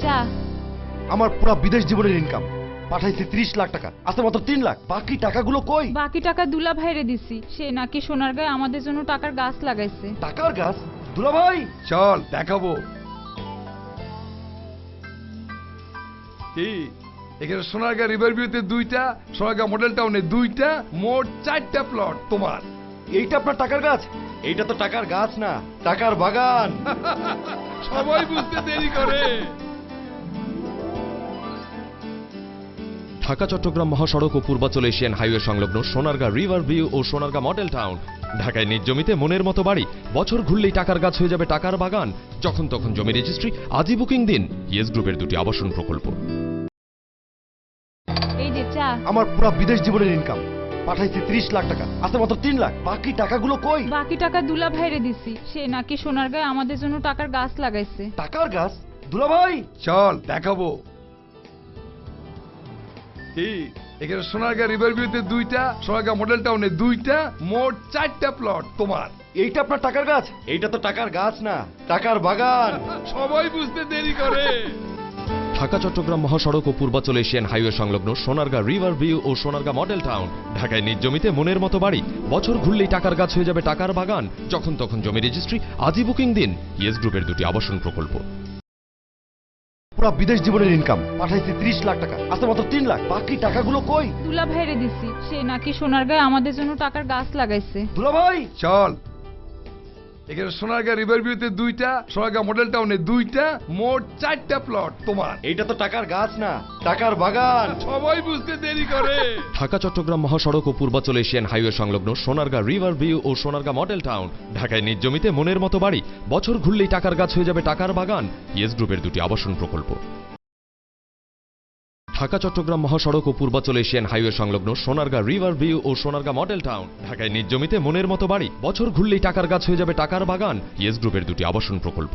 চা। আমার পুরো বিদেশ জীবনের ইনকাম পাঠাইছি 30 লাখ টাকা, আছে মাত্র 3 লাখ। বাকি টাকাগুলো কই? বাকি টাকা দুলা ভাইরে দিছি, সে নাকি সোনারগাঁয়ে আমাদের জন্য টাকার গাছ লাগাইছে। টাকার গাছ? দুলা ভাই চল দেখাবো। কি এখানে সোনারগাঁ রিভার ভিউতে 2টা, সোনারগাঁ মডেল টাউনে 2টা, মোট 4টা প্লট তোমার। এইটা আপনার টাকার গাছ? এইটা তো টাকার গাছ না, টাকার বাগান। সবাই বুঝতে দেরি করে। ঢাকা চট্টগ্রাম মহাসড়ক ও পূর্বাঞ্চল এশিয়ান হাইওয়ে সংলগ্ন সোনারগাঁ রিভার ভিউ ও সোনারগাঁ মডেল টাউন। ঢাকায় নিজ জমিতে মনের মতো বাড়ি, বছর ঘুরলেই টাকার গাছ হয়ে যাবে টাকার বাগান। যখন তখন জমি রেজিস্ট্রি, আজই বুকিং দিন। ইয়েস গ্রুপের 2টি আবাসন প্রকল্প। এই যে চা। আমার পুরো বিদেশ জীবনের ইনকাম পাঠাইছি 30 লাখ টাকা, আছে মাত্র 3 লাখ। বাকি টাকাগুলো কই? বাকি টাকা দুলা ভাইরে দিছি, সে নাকি সোনারগাঁয়ে আমাদের জন্য টাকার গাছ লাগাইছে। টাকার গাছ? দুলা ভাই চল দেখাবো। কি এখানে সোনারগাঁ রিভার ভিউতে 2টা, সোনারগাঁ মডেল টাউনে 2টা, মোট 4টা প্লট তোমার। এইটা আপনার টাকার গাছ? এইটা তো টাকার গাছ না, টাকার বাগান। সবাই বুঝতে দেরি করে। ঢাকা চট্টগ্রাম মহাসড়ক ও পূর্বাঞ্চল এশিয়ান হাইওয়ে সংলগ্ন সোনারগাঁ রিভার ভিউ ও সোনারগাঁ মডেল টাউন। ঢাকায় নিজ জমিতে মনের মতো বাড়ি, বছর ঘুরলেই টাকার গাছ হয়ে যাবে টাকার বাগান। যখন তখন জমি রেজিস্ট্রি, আজই বুকিং দিন। ইয়েস গ্রুপের 2টি আবাসন প্রকল্প। পুরো বিদেশ জীবনের ইনকাম পাঠাইছি 30 লাখ টাকা, আছে মাত্র 3 লাখ। বাকি টাকাগুলো কই? দুলা ভাইরে দিছি, সে নাকি সোনারগাঁয়ে আমাদের জন্য টাকার গাছ লাগাইছে। দুলা ভাই চল এখানে সোনারগাঁ রিভার ভিউতে 2টা, সোনারগাঁ মডেল টাউনে 2টা, মোট 4টা প্লট তোমার। এইটা তো টাকার গাছ না, টাকার বাগান। সবাই বুঝতে দেরি করে। ঢাকা চট্টগ্রাম মহাসড়ক ও পূর্বাঞ্চল এশিয়ান হাইওয়ে সংলগ্ন সোনারগাঁ রিভার ভিউ ও সোনারগাঁ মডেল টাউন। ঢাকায় নিজ জমিতে মনের মতো বাড়ি, বছর ঘুরলেই টাকার গাছ হয়ে যাবে টাকার বাগান। ইয়েস গ্রুপের 2টি আবাসন প্রকল্প। ঢাকা চট্টগ্রাম মহাসড়ক ও পূর্বাঞ্চল এশিয়ান হাইওয়ে সংলগ্ন সোনারগাঁ রিভার ভিউ ও সোনারগাঁ মডেল টাউন। ঢাকায় নিজ জমিতে মনের মতো বাড়ি, বছর ঘুরলেই টাকার গাছ হয়ে যাবে টাকার বাগান। ইয়েস গ্রুপের 2টি আবাসন প্রকল্প।